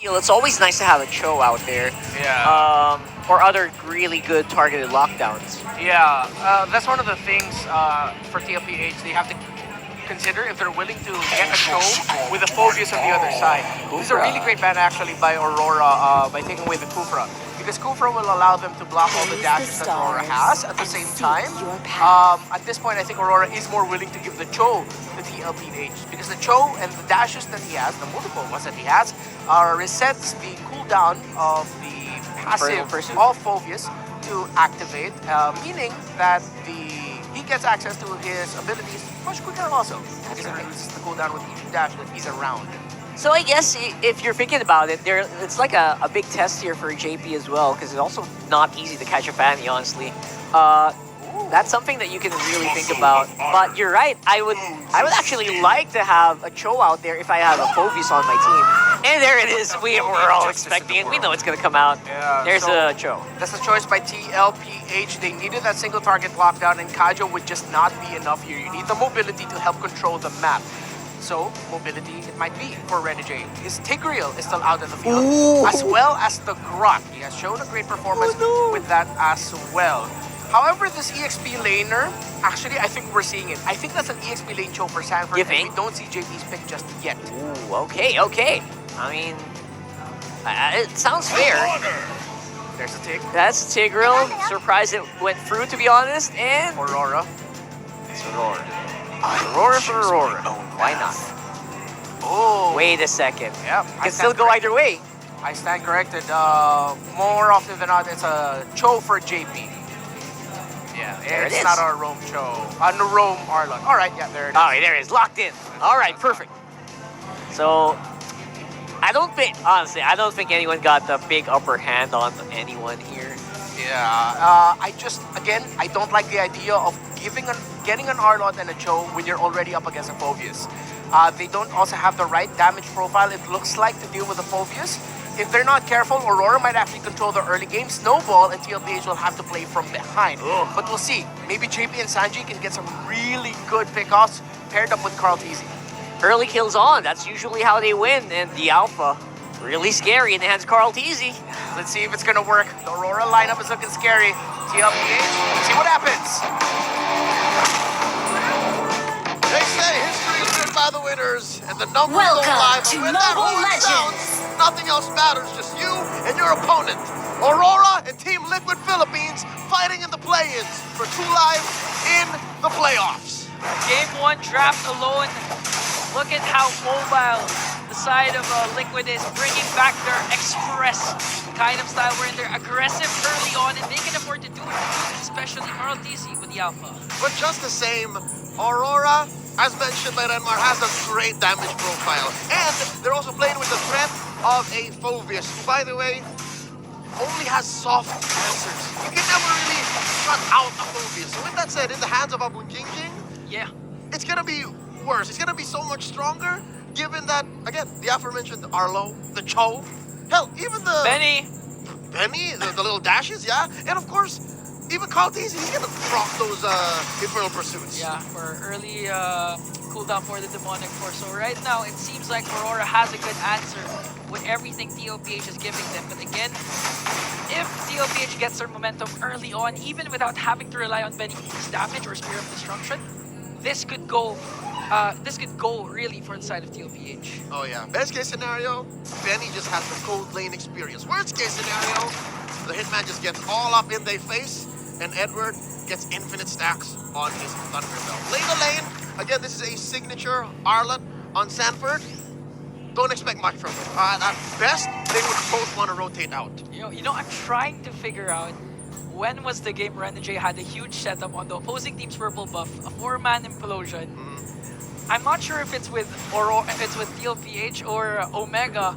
It's always nice to have a Cho out there. Yeah. Or other really good targeted lockdowns. Yeah, that's one of the things for TLPH. They have to consider if they're willing to get a show with the Phobius on the other side. This is a really great ban actually by Aurora by taking away the Kufra. Because Kufra will allow them to block all the dashes that Aurora has at the same time. At this point, I think Aurora is more willing to give the Cho to TLPH. Because the Cho and the dashes that he has, the multiple ones that he has, resets the cooldown of the passive of Phobius to activate, meaning that he gets access to his abilities much quicker also, because it reduces the cooldown with each dash that he's around. So I guess if you're thinking about it, it's like a big test here for JP as well, because it's also not easy to catch a Fanny, honestly. That's something that you can really think about. But you're right, I would actually like to have a Cho out there if I have a Phobius on my team. And there it is. We're all expecting it. We know it's going to come out. Yeah, There's so a Cho. That's a choice by TLPH. They needed that single target lockdown, and Kajo would just not be enough here. You need the mobility to help control the map. So, mobility it might be for Renegade. His Tigreal is still out in the field, as well as the Grot. He has shown a great performance with that as well. However, this EXP laner, actually, I think we're seeing it. I think that's an EXP lane Cho for Sanford, You think? and we don't see JP's pick just yet. Ooh, okay. I mean, it sounds fair. There's a Tig. That's Tigreal. Surprised it went through, to be honest. And Aurora. it's Aurora. Aurora for Aurora. Why not? Oh. Wait a second. Yep. Can still go either way. I stand corrected. More often than not, it's a Cho for JP. Yeah, There it it's is. not our Rome Cho. No, Rome Arlon. All right, yeah, there it is. Oh, there it is. Locked in. All right, perfect. So, honestly, I don't think anyone got the big upper hand on anyone here. Yeah, I don't like the idea of getting an Arlot and a Cho when you're already up against a Phobius. They don't also have the right damage profile, it looks like, to deal with the Phobius. If they're not careful, Aurora might actually control the early game. Snowball and TLPH will have to play from behind. But we'll see. Maybe JP and Sanji can get some really good pickoffs paired up with Tlph. Early kills on. That's usually how they win. And the Alpha, really scary in the hands of Tlph. Let's see if it's gonna work. The Aurora lineup is looking scary. TLPH, let's see what happens. They say history is written by the winners, and the numbers don't Welcome lie. But to when that Mobile horn sounds, Legends. nothing else matters, just you and your opponent. Aurora and Team Liquid Philippines fighting in the play-ins for 2 lives in the playoffs. Game 1 draft alone. Look at how mobile the side of Liquid is, bringing back their express kind of style where they're aggressive early on and they can afford to do it, especially Tlph with the Alpha. But just the same, Aurora, as mentioned by Renmar, has a great damage profile. And they're also playing with the threat of a Phobius, who, by the way, only has soft answers. You can never really shut out a Phobius. So with that said, in the hands of Abun Jingjing, Yeah. it's gonna be worse. It's gonna be so much stronger, given that, again, the aforementioned Arlo, the Cho, hell, even the Benny, the little dashes, yeah? And of course, even Tlph, he's gonna drop those Infernal Pursuits. yeah, for early cooldown for the Demonic Force. So right now, it seems like Aurora has a good answer with everything TLPH is giving them. But again, if TLPH gets their momentum early on, even without having to rely on Benny's damage or Spear of Destruction, this could go really for the side of TLPH. Oh yeah, best case scenario, Benny just has the cold lane experience. Worst case scenario, the Hitman just gets all up in their face, and Edward gets infinite stacks on his Thunderbell. Lane to lane, again, this is a signature Arlot on Sanford. Don't expect much from him. At best, they would both want to rotate out. You know, I'm trying to figure out when was the game Renegade had a huge setup on the opposing team's purple buff, a 4-man implosion. I'm not sure if it's with Aurora, if it's with TLPH or Omega,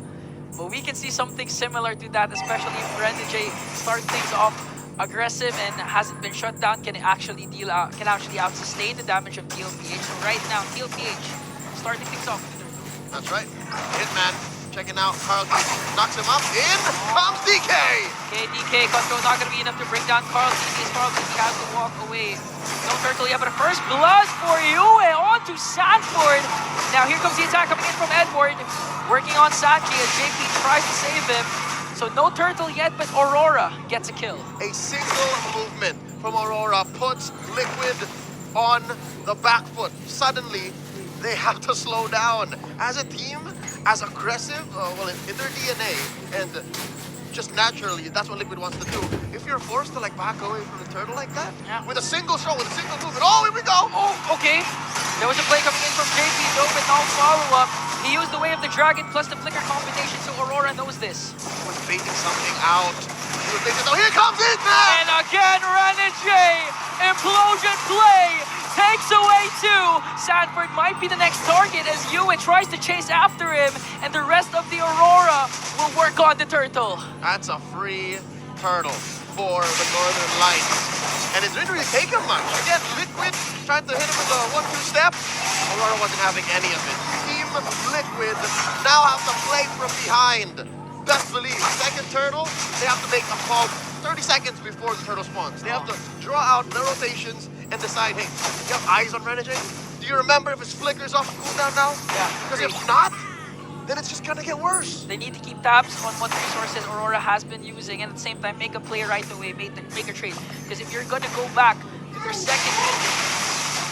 but we can see something similar to that, especially if Renegade starts things off aggressive and hasn't been shut down, can actually out sustain the damage of TLPH. So right now, TLPH starting things off with their That's right. Hitman checking out Carl knocks him up. In comes DK. Okay, DK control not gonna be enough to bring down Carl TP. Carl TP has to walk away. No turtle yet, but a first blood for Yue on to Sanford. Now here comes the attack coming in from Edward. working on Sanji as JP tries to save him. So no turtle yet, but Aurora gets a kill. A single movement from Aurora puts Liquid on the back foot. Suddenly, they have to slow down. As a team, as aggressive, well, in their DNA, and just naturally, that's what Liquid wants to do. If you're forced to like back away from the turtle like that, with a single throw, with a single movement, oh, here we go! Oh, okay. There was a play coming in from JP, though, but no follow-up. He used the way of the dragon plus the flicker combination, so Aurora knows this. He was baiting something out. He was baiting, oh, here comes it, man! And again, Renegade, implosion play, takes away two. Sanford might be the next target as Yue tries to chase after him, and the rest of the Aurora will work on the turtle. That's a free turtle for the Northern Lights. And it didn't really take him much. Again, Liquid tried to hit him with a 1-2 step. Aurora wasn't having any of it. Team Liquid now have to play from behind. Best believe, second turtle, they have to make a call 30 seconds before the turtle spawns. They have to draw out their rotations and decide, hey, you have eyes on Renegade? Do you remember if his flicker's off cooldown now? Yeah. Because if not, then it's just gonna get worse. They need to keep tabs on what resources Aurora has been using, and at the same time make a play right away, make a trade. Because if you're gonna go back to their second building,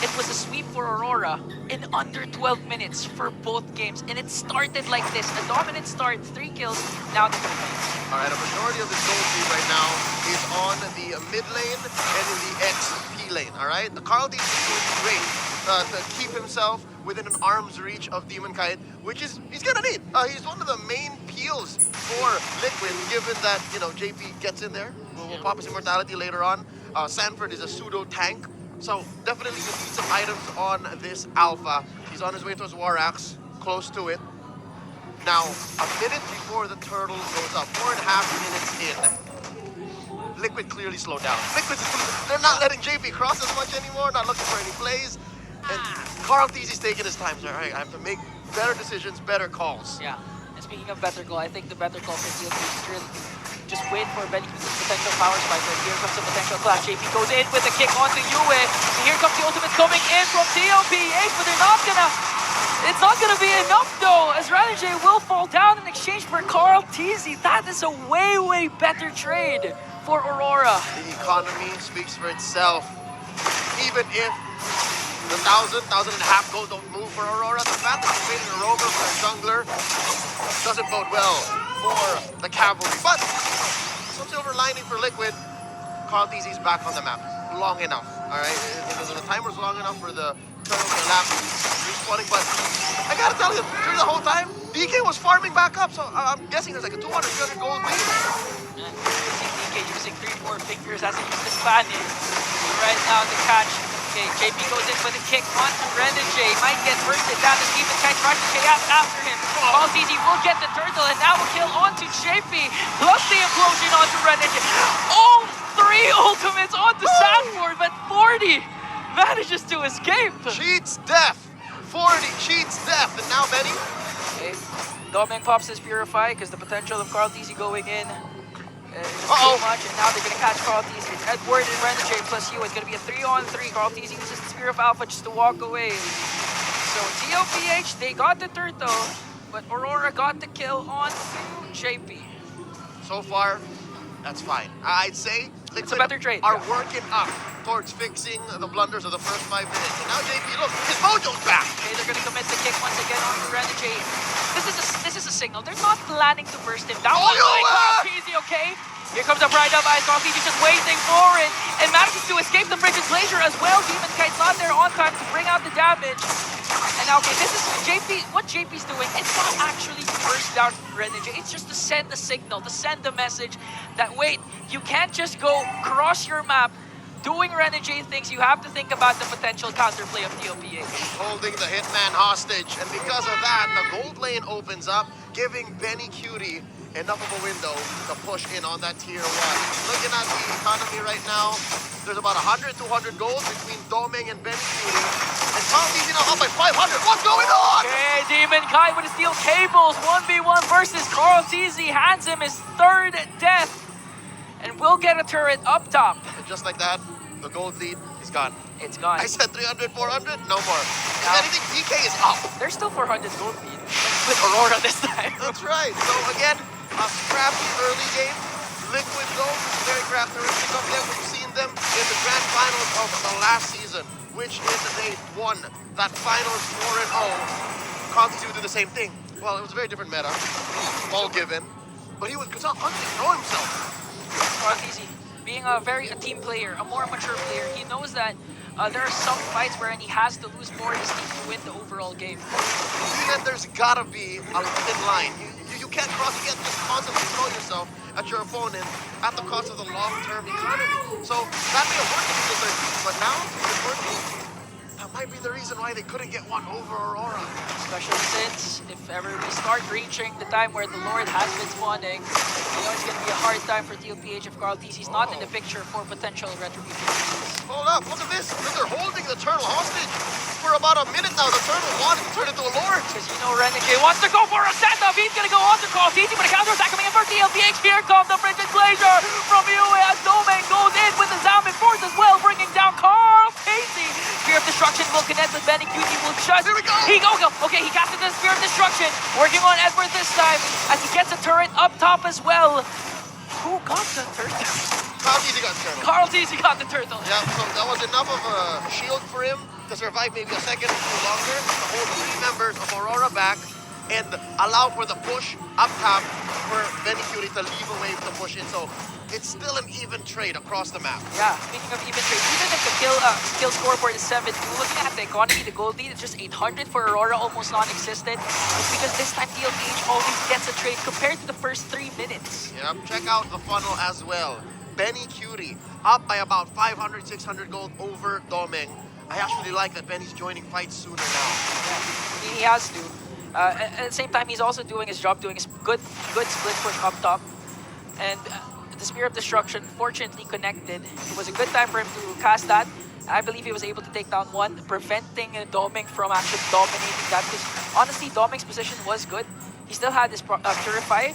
it was a sweep for Aurora in under 12 minutes for both games, and it started like this. A dominant start, 3 kills, now the defense. All right, a majority of this gold lead right now is on the mid lane and in the XP lane, all right? The Carl D is doing great to keep himself within an arm's reach of Demon Kite, which he's gonna need. He's one of the main peels for Liquid, given that, you know, JP gets in there. We'll pop his immortality later on. Sanford is a pseudo tank, so definitely will need some items on this alpha. He's on his way to his War Axe, close to it. Now, a minute before the turtle goes up, 4.5 minutes in, Liquid clearly slowed down. They're not letting JP cross as much anymore, not looking for any plays. And Carl Tlph is taking his time. So, all right, I have to make better decisions, better calls. Yeah, and speaking of better call, I think the better call for Tlph is really just wait for Benny's potential power spike. But here comes the potential clash. JP goes in with a kick onto Yue. And here comes the ultimate coming in from Tlph, but they're not gonna... It's not gonna be enough though, as Renegade will fall down in exchange for Carl Tlph. That is a way better trade for Aurora. The economy speaks for itself. Even if the 1,000 and a half gold don't move for Aurora, the fact that he's waiting a rover for a jungler doesn't bode well for the cavalry. But some silver lining for Liquid, Carl Tlph is back on the map long enough. All right, the timer's long enough for the turtle to lap respawning. But I gotta tell you, during the whole time, DK was farming back up. So I'm guessing there's like a 200, 300 gold lead. DK using 3-4 fingers as he uses Spanish right now to catch. Okay, JP goes in with a kick onto Renegade. Might get bursted down as Demon Kite tries to chase after him. Carl Tlph will get the turtle and now will kill onto JP. Plus the implosion onto Renegade. All 3 ultimates onto Sanford, but 40 manages to escape. Cheats death. 40 cheats death. And now Benny. Okay, Dominic pops his Purify because the potential of Carl Tlph going in is too much, and now they're going to catch Carl Tlph. It's Edward and Renegade plus you. It's going to be a 3-on-3. Carl Tlph uses the Spear of Alpha just to walk away. So Tlph, they got the turtle, but Aurora got the kill on JP. So far, that's fine. I'd say It's a better trade. are working up towards fixing the blunders of the first 5 minutes. And now JP, look, his mojo's back. Okay, they're going to commit the kick once again on Renegade. This is a signal. They're not planning to burst him down. Oh, Easy, okay? Here comes a bright up eyes. Carl Tlph is just waiting for it and manages to escape the Bridget's Glacier as well. Demon Kite's not there on time to bring out the damage. And now, okay, this is JP. What JP's doing, it's not actually to burst down Renegade. It's just to send a signal, to send a message that, wait, you can't just go cross your map doing Renegade things. You have to think about the potential counterplay of Tlph. Holding the Hitman hostage. And because of that, the gold lane opens up, giving Benny Cutie enough of a window to push in on that tier 1. Looking at the economy right now, there's about 100, 200 gold between Doming and Benny Cutie. And Carl Tlph now up by 500. What's going on? Okay, Demon Kite with his steel cables. 1v1 versus Carl Tlph. Hands him his 3rd death. And we'll get a turret up top. And just like that, the gold lead is gone. It's gone. I said 300, 400, no more. Now- If anything, DK is up. There's still 400 gold lead. with Aurora this time. That's right. So again, a scrappy early game. Liquid though, very characteristic of them. We've seen them in the grand finals of the last season, which is they won that finals 4-0. Conti would do the same thing. Well, it was a very different meta, all given, but he would throw himself. Easy. Being a team player, a more mature player, he knows that there are some fights wherein he has to lose more his team to win the overall game. Even there's gotta be a thin line. You can't cross, you can't just constantly throw yourself at your opponent at the cost of the long-term economy. So that may have worked in the 13, but now it's working. That might be the reason why they couldn't get one over Aurora. Especially since if ever we start reaching the time where the Lord has been spawning, you know it's going to be a hard time for Tlph if Tlph is not in the picture for potential retribution. Hold up, look at this. They're holding the turtle hostage for about a minute now. The turtle wanted to turn into a Lord. Because you know Renegade wants to go for a setup. He's going to go on to Tlph, but a counter-attack coming in for Tlph. Here comes the frigid glacier from UA as Domain goes in with the Zamin Force as well, bringing down Tlph. Spear of Destruction will connect with Benny Cutie, will just... Here we go! Okay, he casted the Spear of Destruction, working on Edward this time, as he gets a turret up top as well. Who got the turtle? Tlph got turtle. Tlph got the turtle. Yeah, so that was enough of a shield for him to survive maybe a second or two longer, to hold 3 members of Aurora back, and allow for the push up top for Benny Cutie to leave away with the push in. So it's still an even trade across the map. Yeah, speaking of even trade, even if the skill scoreboard is 7, looking at the economy, the gold lead is just 800 for Aurora, almost non-existent. It's because this time Tlph always gets a trade compared to the first 3 minutes. Yep, check out the funnel as well. Benny Cutie up by about 500, 600 gold over Domeng. I actually like that Benny's joining fights sooner now. Yeah, he has to. At the same time, he's also doing his job, doing his good split push up top. And the Spear of Destruction fortunately connected. It was a good time for him to cast that. I believe he was able to take down one, preventing Domeng from actually dominating that. Because honestly, Domeng's position was good. He still had his Purify.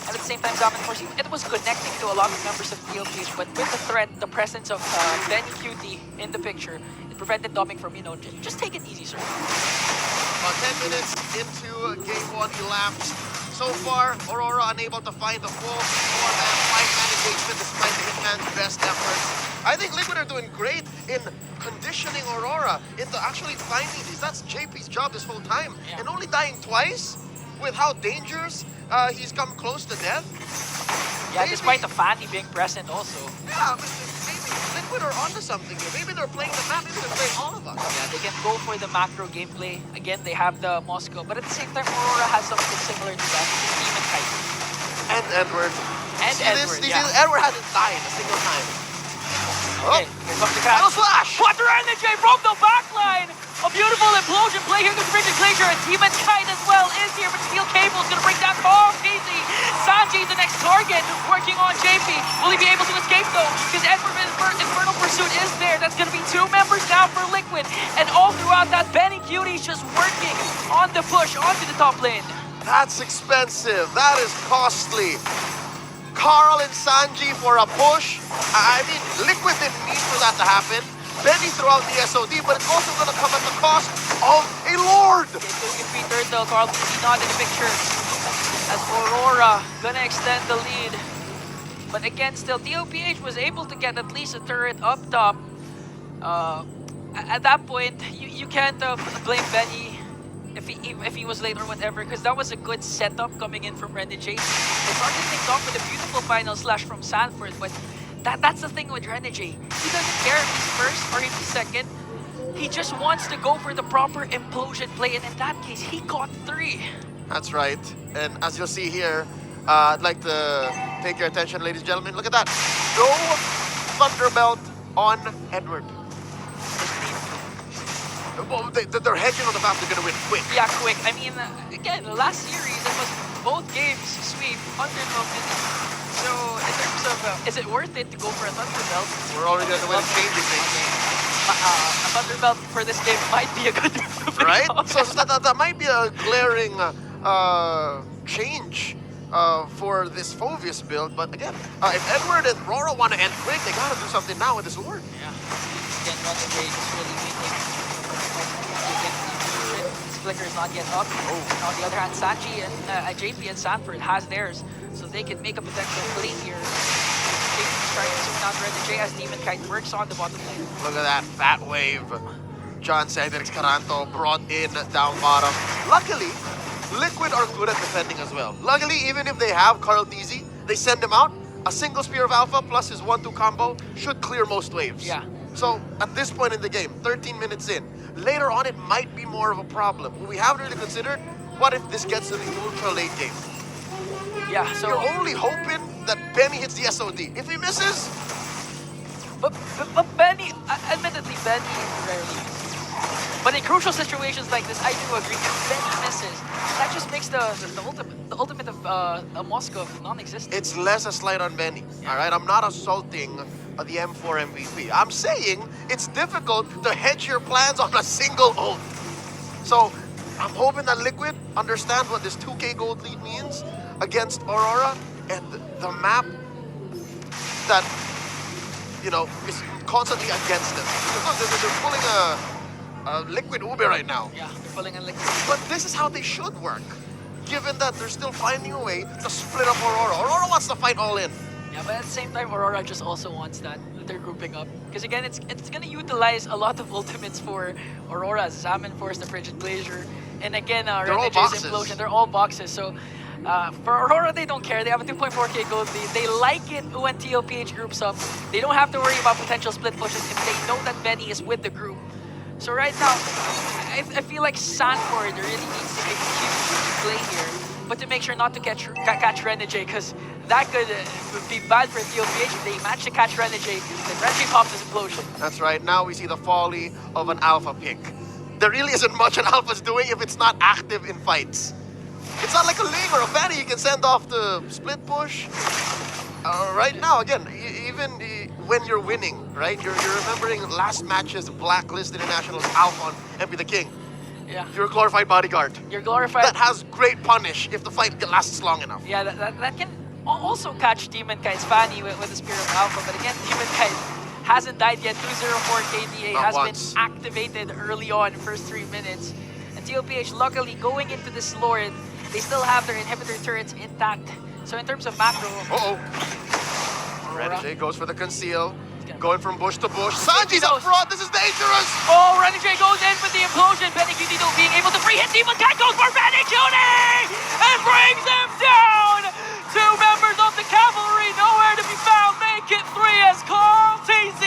And at the same time, Zamin Force, it was connecting to a lot of members of Tlph, but with the threat, the presence of Benny Cutie in the picture, it prevented Domeng from, you know, just take it easy, sir. About 10 minutes into game 1 elapsed. So far, Aurora unable to find the full 4-man, 5-man engagement despite the Hitman's best efforts. I think Liquid are doing great in conditioning Aurora into actually finding these. That's JP's job this whole time. Yeah. And only dying twice with how dangerous he's come close to death. Yeah, Maybe, despite the Fanny being present also. yeah, but maybe Liquid are onto something here. Maybe they're playing the map, maybe they're playing all of us. Yeah, they can go for the macro gameplay. Again, they have the Moscow, but at the same time, Aurora has something similar to that, which is Demon Kite. And Edward. And See Edward, this? yeah. Edward hasn't died a single time. Okay, here comes the crash. No slash! Water Energy from the backline! A beautiful implosion play here with Frigid Glacier, and Demon Kite as well is here, but Steel Cable is going to bring down Tlph. Sanji, the next target, working on JP. Will he be able to escape though? Because Edward's Infernal Pursuit is there. That's going to be 2 members down for Liquid. And all throughout that, Benny Cutie's just working on the push onto the top lane. That's expensive. That is costly. Carl and Sanji for a push. I mean, Liquid didn't need for that to happen. Benny threw out the SOD, but it's also going to come at the cost of a Lord. Okay, doing a free third though, Carl is not in the picture. As Aurora gonna extend the lead. But again, still, Tlph was able to get at least a turret up top. At that point, you can't blame Benny if he was late or whatever, because that was a good setup coming in from Renegade. They started things off with a beautiful final slash from Sanford, but that's the thing with Renegade. He doesn't care if he's first or if he's second. He just wants to go for the proper implosion play, and in that case, he got 3. That's right. And as you'll see here, I'd like to take your attention, ladies and gentlemen. Look at that. No Thunderbelt on Edward. Well, they're hedging on the fact they're going to win quick. Yeah, quick. I mean, again, last series, it was both games sweep, Thunderbelt. So, in terms of, is it worth it to go for a Thunderbelt? We're already on the way to changing things. A Thunderbelt for this game might be a good move. Right? So that might be a glaring change for this Phobius build. But again, if Edward and Aurora want to end quick, they got to do something now with this Lord. Yeah. Again, Renegade is really making Flicker is not yet up. And on the other hand, Sanji and JP and Sanford has theirs, so they can make a potential play here. JP's trying to zoom out Renegade as Demon Kite works on the bottom lane. Look at that fat wave. John Cedric Caranto brought in down bottom. Luckily, Liquid are good at defending as well. Luckily, even if they have Carl DZ, they send him out. A single Spear of Alpha plus his 1-2 combo should clear most waves. Yeah. So at this point in the game, 13 minutes in, later on it might be more of a problem. We haven't really considered, what if this gets to the ultra late game? Yeah, so... You're only hoping that Benny hits the SOD. If he misses, But Benny, admittedly, Benny rarely misses. But in crucial situations like this, I do agree. If Benny misses, that just makes the ultimate of Moskov non-existent. it's less a slight on Benny. All right, I'm not assaulting the M4 MVP. I'm saying it's difficult to hedge your plans on a single ult. So I'm hoping that Liquid understand what this 2K gold lead means against Aurora and the map that, you know, is constantly against them. Because look, they're pulling a Liquid Ube right now. Yeah, they're pulling a Liquid. But this is how they should work, given that they're still finding a way to split up Aurora. Aurora wants to fight all in. Yeah, but at the same time, Aurora just also wants that they're grouping up. Because again, it's gonna utilize a lot of ultimates for Aurora, Salmon Force, the Frigid Glacier, and again, They're all Renegade's boxes. Implosion. They're all boxes. So for Aurora, they don't care. They have a 2.4k gold lead. They like it when TLPH groups up. They don't have to worry about potential split pushes if they know that Benny is with the group. So right now, I feel like Sanford really needs to make a huge play here, but to make sure not to catch Renegade, because that could be bad for TLPH if they manage to catch Renegade, then Renegade pops his Implosion. That's right. Now we see the folly of an alpha pick. There really isn't much an alpha's doing if it's not active in fights. It's not like a Ling or a Fanny you can send off the split push. Right now, again, even when you're winning, right? You're remembering last match's Blacklist International Alpha on MP the King. Yeah. You're a glorified bodyguard. You're glorified. That has great punish if the fight lasts long enough. Yeah, that can also catch Demon Kite's Fanny with the Spear of Alpha, but again, Demon Kite hasn't died yet. 204 KDA Not has once. been activated early on, first 3 minutes. And TLPH, luckily, going into this Lord, they still have their inhibitor turrets intact. So in terms of macro, Uh-oh. Aurora. Renegade goes for the conceal. Going from bush to bush. Sanji's up front. This is dangerous. Oh, Renegade goes in with the implosion. Benny though being able to free hit. Demon Cat goes for Benny and brings him down. 2 members of the cavalry nowhere to be found. Make it 3 as Carl TZ,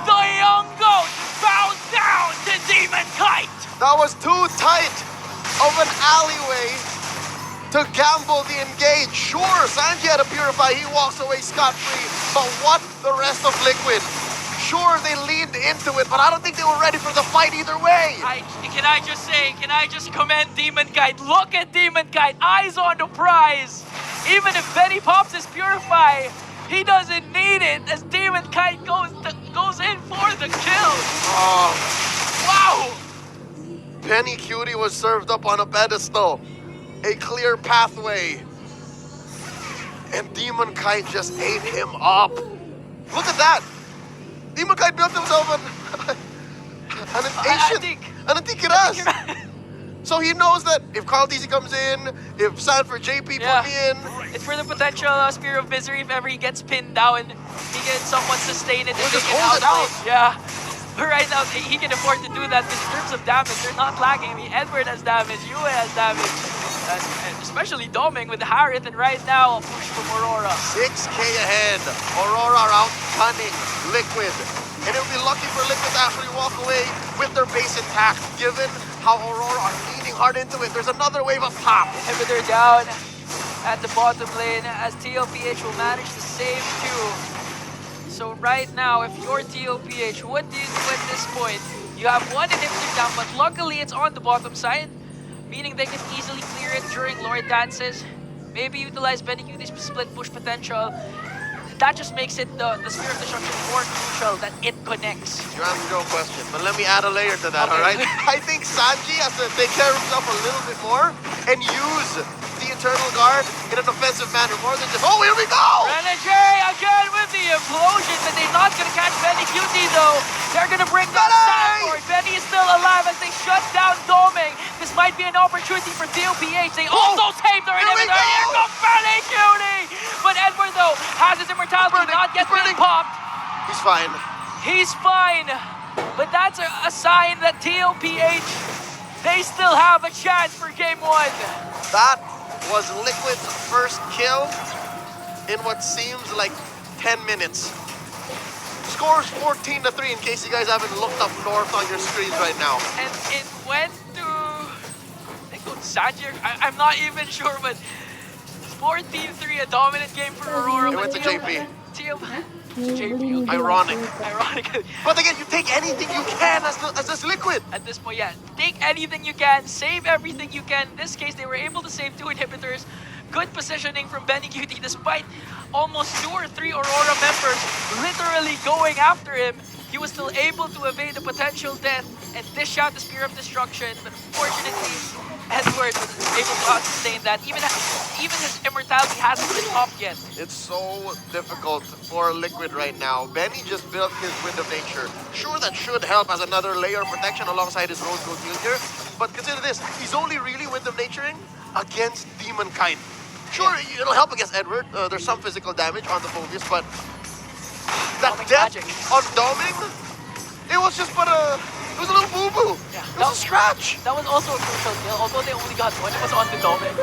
the young goat, bows down to Demon Kite. That was too tight of an alleyway to gamble the engage. Sure, Sanji had a purify. He walks away scot-free. But what the rest of Liquid? Sure, they leaned into it, but I don't think they were ready for the fight either way. Can I just commend Demon Kite? Look at Demon Kite, eyes on the prize. Even if Benny pops his Purify, he doesn't need it as Demon Kite goes in for the kill. Oh, Wow! Penny Cutie was served up on a pedestal. A clear pathway. And Demon Kite just ate him up. Look at that. Demon Kite built himself an Antikiras. So he knows that if Carl DC comes in, if Sanford JP Yeah. put me in, It's for the potential Spear of Misery if ever he gets pinned down. He can someone sustain it and just they can hold it outplay. out. Yeah. But right now, he can afford to do that because in terms of damage, they're not lagging. I mean, Edward has damage, Yue has damage. And especially Doming with Harith, and right now, a push from Aurora. 6K ahead. Aurora out cunning Liquid. And it would be lucky for Liquid to actually walk away with their base intact, given how Aurora are leaning hard into it. There's another wave up top. Inhibitor down at the bottom lane as TLPH will manage to save 2. So right now, if you're TLPH, what do you do at this point? You have 1 inhibitor down, but luckily it's on the bottom side, meaning they can easily clear it during Lord dances. Maybe utilize Benny Cutie's split push potential. That just makes it the Spear of Destruction more crucial that it connects. You answered your own question, but let me add a layer to that, Okay. all right? I think Sanji has to take care of himself a little bit more and use the Eternal Guard in an offensive manner more than just, oh, here we go! Renegade again with the implosion, but they're not gonna catch Benny Cutie though. They're gonna bring down Sanford. Benny is still alive as they shut down Doming. This might be an opportunity for Tlph. They also saved their Here we inhibitor. go! Here comes Benny Cutie! But Edward though has his immortality not yet been popped. He's fine. He's fine, but that's a sign that Tlph, they still have a chance for game one. That was Liquid's first kill in what seems like 10 minutes. Scores 14-3 in case you guys haven't looked up north on your screens right now. And it went to, I think it was Sanjay. I'm not even sure, but 14-3, a dominant game for Aurora. It went to JP. JP. Ironic. Ironic. But again, you take anything you can as this Liquid. At this point, yeah, take anything you can, save everything you can. In this case, they were able to save 2 inhibitors. Good positioning from Benny Cutie despite almost 2 or 3 Aurora members literally going after him. He was still able to evade the potential death and dish out the Spear of Destruction, but unfortunately, Edward was able to sustain that. Even his immortality hasn't been popped yet. It's so difficult for Liquid right now. Benny just built his Wind of Nature. Sure, that should help as another layer of protection alongside his Rose Gold here. But consider this, he's only really Wind of Naturing against Demonkind. Sure, it'll help against Edward. There's some physical damage on the Phobius, but that death on Doming, it was just but it was a little boo-boo. Yeah, it was a scratch. That was also a crucial kill, although they only got 1, it was on the Doming.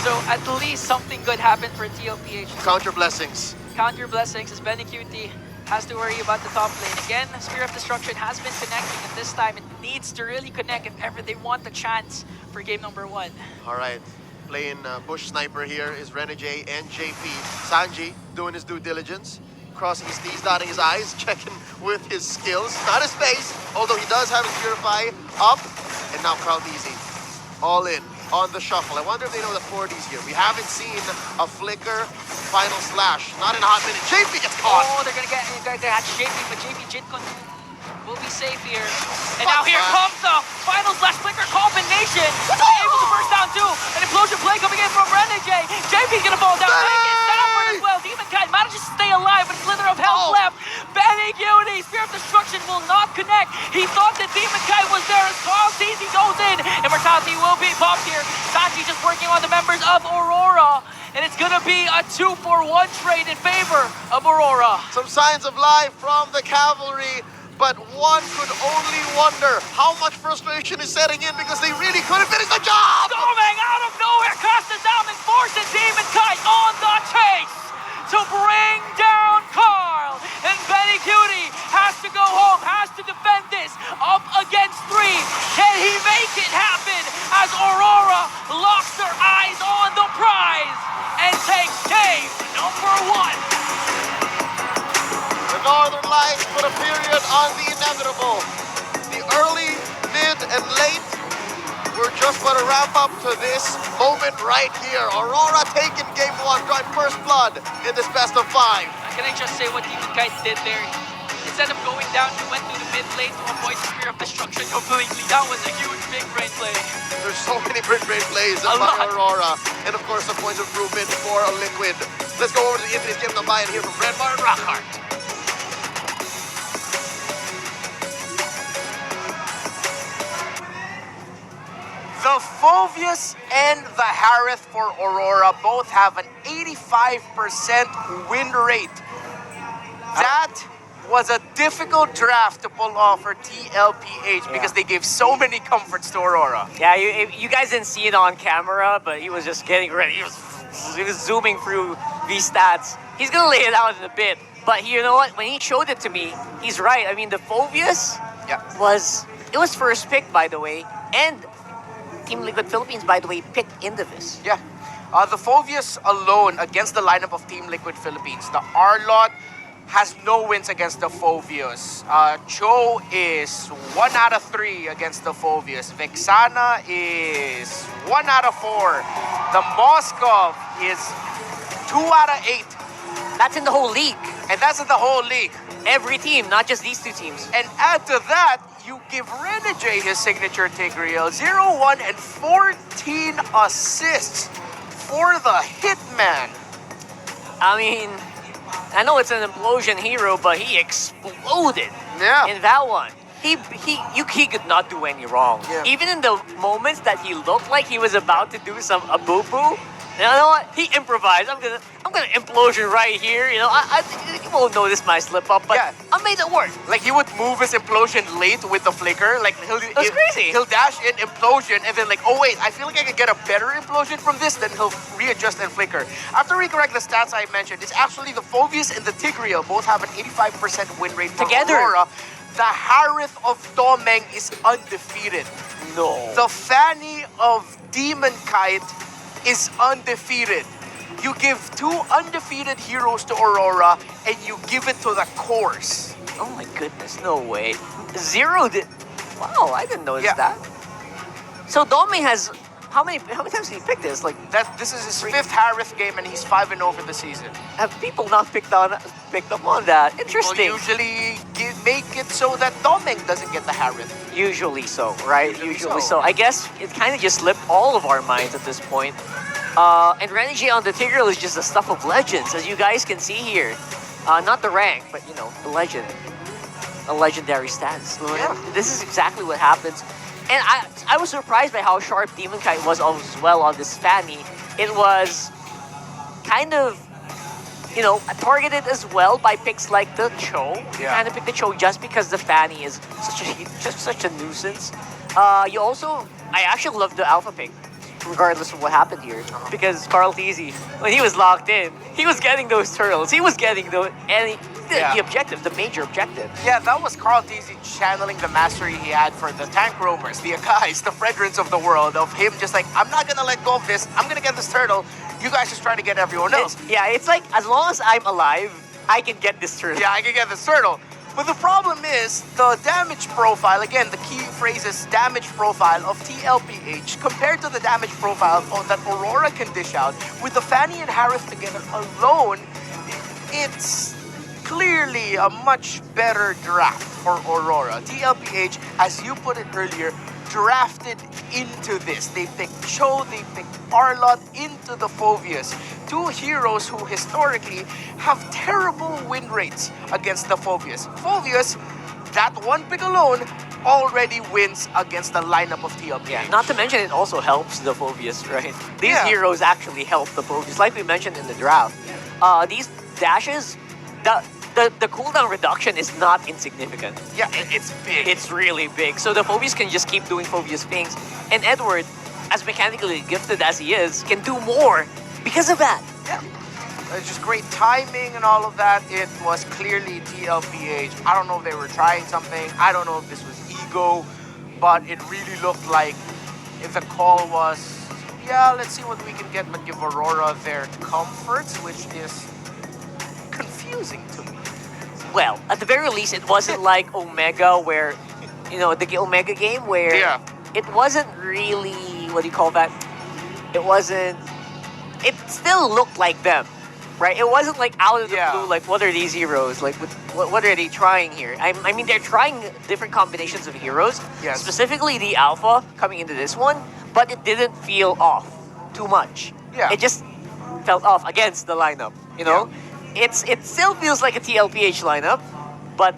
So at least something good happened for Tlph. Count your blessings. Count your blessings as Benny Cutie has to worry about the top lane. Again, Spear of Destruction has been connecting, and this time it needs to really connect if ever they want the chance for game number 1. All right. Playing Bush Sniper here is Renegade and JP. Sanji doing his due diligence. Crossing his T's, dotting his I's, checking with his skills. Not his face, although he does have his Purify up. And now Crowd Easy. All in on the shuffle. I wonder if they know that 4D's here. We haven't seen a Flicker Final Slash. Not in a hot minute. JP gets caught. Oh, they're gonna catch JP, but JP Jitkun will be safe here. And now here comes the Final Slash Flicker combination. Able to burst down too. An Implosion play coming in from Renegade. JP's gonna fall down. Sanford as well. Demonkind manages to stay alive, but slither of health left. Benny Cutie, Spear of Destruction will not connect. He thought that Demonkind was there as Carl Easy goes in. Immortality will be popped here. Sanji just working on the members of Aurora. And it's gonna be a 2-for-1 trade in favor of Aurora. Some signs of life from the cavalry. But one could only wonder how much frustration is setting in because they really couldn't finish the job! Doming out of nowhere, casted down and forces Demonkind on the chase to bring down Carl. And Benny Cutie has to go home, has to defend this up against 3. Can he make it happen as Aurora locks their eyes on the prize and takes game number 1? The Northern Lights put a period on the inevitable. The early, mid, and late, we're just going to wrap up to this moment right here. Aurora taking game 1, drawing first blood in this best of 5. Can I just say what Demonkind did there? Instead of going down, he went to the mid lane to avoid the Spear of Destruction completely. That was a huge big brain play. There's so many great plays by Aurora. And of course, a point of improvement for a Liquid. Let's go over to the Infinite Game Number and hear from Redbar and Rockhart. The Phobius and the Harith for Aurora both have an 85% win rate. That was a difficult draft to pull off for Tlph because they gave so many comforts to Aurora. Yeah, you guys didn't see it on camera, but he was just getting ready. He was zooming through these stats. He's gonna lay it out in a bit. But you know what? When he showed it to me, he's right. I mean, the Phobius was first pick, by the way, and Team Liquid Philippines, by the way, picked Indivis. Yeah. The Phobius alone against the lineup of Team Liquid Philippines. The Arlot has no wins against the Phobius. Cho is 1 out of 3 against the Phobius. Vexana is 1 out of 4. The Moskov is 2 out of 8. That's in the whole league. And that's in the whole league. every team, not just these two teams. And add to that, you give Renegade his signature Tigreal, 0-1 and 14 assists for the Hitman. I mean, I know it's an implosion hero, but he exploded Yeah. in that one. He could not do any wrong. Yeah. Even in the moments that he looked like he was about to do a boo boo, you know what? He improvised. I'm gonna implosion right here. You know, I you won't notice my slip up, but Yeah. I made it work. Like he would move his implosion late with the flicker. Like That's crazy. He'll dash in implosion and then like, oh wait, I feel like I could get a better implosion from this. Then he'll readjust and flicker. After we correct the stats I mentioned, it's actually the Phoveus and the Tigreal both have an 85% win rate for Together. Aurora. The Harith of Domeng is undefeated. No. The Fanny of Demon Kite is undefeated. You give 2 undefeated heroes to Aurora and you give it to the course. Oh my goodness, no way. Zero did. Wow, I didn't notice Yeah. that. So Domi has how many times did he pick this? Like, This is his 5th Harith game and he's 5-0 for the season. have people not picked up on that? People Interesting. usually make it so that Domeng doesn't get the Harith. Usually so, right? Usually so. so. I guess it kind of just slipped all of our minds at this point. And Renegade on the Tigreal is just the stuff of legends, as you guys can see here. Not the rank, but you know, the legend. A legendary status. Yeah. This is exactly what happens. And I was surprised by how sharp Demon Kite was as well on this Fanny. It was kind of, you know, targeted as well by picks like the Cho. Yeah. Kind of picked the Cho just because the Fanny is such a nuisance. I actually love the Alpha pick, regardless of what happened here, because Carl Tlph, when he was locked in, he was getting those turtles. He was getting the objective, the major objective. Yeah, that was Carl Tizzy channeling the mastery he had for the tank roamers, the Akais, the Fragrance of the world, of him just like, I'm not gonna let go of this, I'm gonna get this turtle, you guys just try to get everyone else. It's like, as long as I'm alive, I can get this turtle. Yeah, I can get this turtle. But the problem is the damage profile, again, the key phrase is damage profile of Tlph compared to the damage profile that Aurora can dish out. With the Fanny and Harith together alone, it's clearly a much better draft for Aurora. Tlph, as you put it earlier, drafted into this. They picked Cho, they picked Arlott into the Phoveus. 2 heroes who historically have terrible win rates against the Phoveus. Phoveus, that one pick alone, already wins against the lineup of Tlph. Yeah, not to mention it also helps the Phoveus, right? These Yeah. heroes actually help the Phoveus, like we mentioned in the draft. These dashes, the cooldown reduction is not insignificant. Yeah, it's big. It's really big. So the Phoveus can just keep doing Phoveus things. And Edward, as mechanically gifted as he is, can do more because of that. Yeah. It's just great timing and all of that. It was clearly Tlph. I don't know if they were trying something. I don't know if this was ego, but it really looked like if the call was, yeah, let's see what we can get, but give Aurora their comforts, which is confusing to me. Well, at the very least, it wasn't like Omega where, you know, the Omega game where Yeah. it wasn't really, what do you call that? It still looked like them, right? It wasn't like out of the Yeah. blue, like, what are these heroes? Like, what are they trying here? I mean, they're trying different combinations of heroes, Yes. specifically the Alpha coming into this one, but it didn't feel off too much. Yeah. It just felt off against the lineup, you know? It still feels like a Tlph lineup, but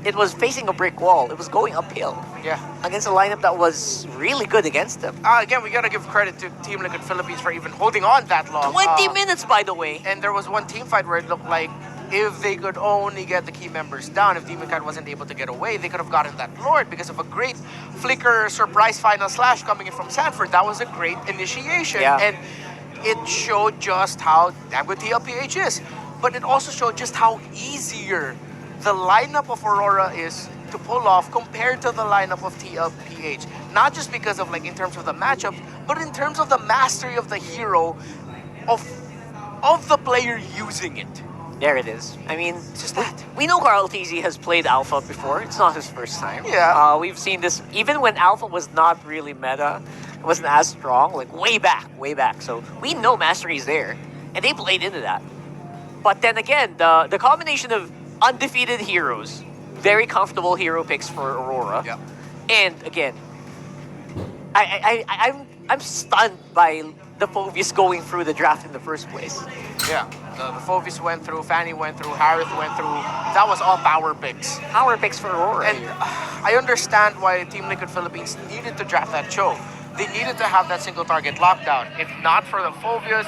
it was facing a brick wall. It was going uphill Yeah. against a lineup that was really good against them. Again, we gotta give credit to Team Liquid Philippines for even holding on that long. 20 minutes, by the way. And there was one team fight where it looked like if they could only get the key members down, if Demon Kite wasn't able to get away, they could have gotten that Lord because of a great flicker surprise final slash coming in from Sanford. That was a great initiation. Yeah. And it showed just how damn good Tlph is. But it also showed just how easier the lineup of Aurora is to pull off compared to the lineup of Tlph. Not just because of like in terms of the matchup, but in terms of the mastery of the hero of the player using it. There it is. I mean, It's just that. we know Carl Tizzy has played Alpha before. It's not his first time. Yeah. We've seen this even when Alpha was not really meta. It wasn't as strong, like way back. So we know mastery is there, and they played into that. But then again, the combination of undefeated heroes. Very comfortable hero picks for Aurora. Yeah. And again, I'm stunned by the Phobius going through the draft in the first place. Yeah, the Phobius went through, Fanny went through, Harith went through. That was all power picks. Power picks for Aurora And here. I understand why Team Liquid Philippines needed to draft that Cho. They needed to have that single target lockdown. If not for the Phobius,